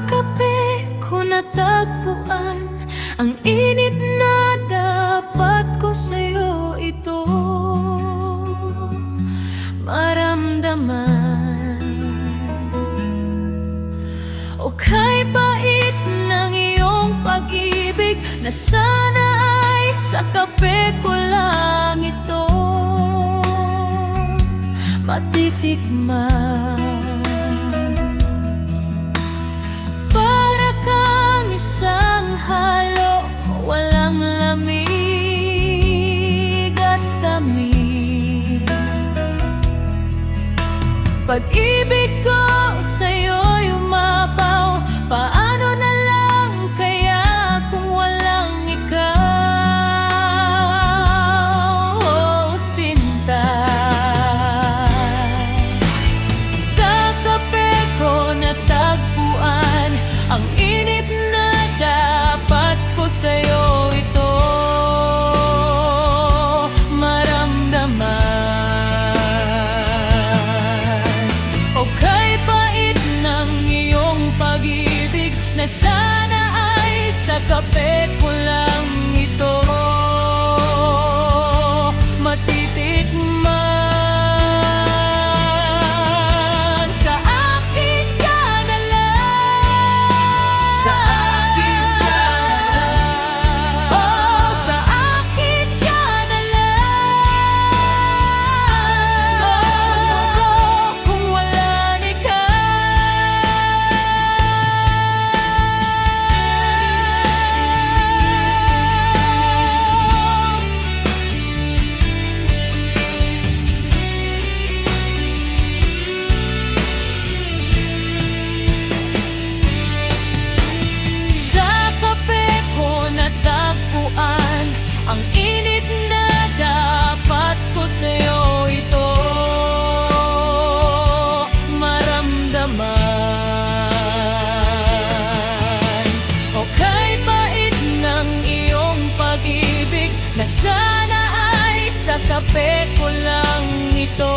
kape ko natagpuan ang init na dapat ko sa'yo ito maramdaman. O kay bait ng iyong pag-ibig na sana ay sa kape ko lang ito matitikman. Para kang isang halo, walang lamig at tamis. Pag-ibig ko sa'yo'y umapaw, paano na lang kaya kung walang ikaw, oh, sinta. Sa kape ko natagpuan ang init na dapat ko sa'yo ito maramdaman. O kay bait ng iyong pag-ibig na sana ay sa kape ko lang ito matitikman. Sa akin ka na lang, sa akin ka na lang, oh, sa akin ka na lang, oh, kung wala ang init na dapat ko sa'yo ito maramdaman. O kay bait ng iyong pag-ibig na sana ay sa kape ko lang ito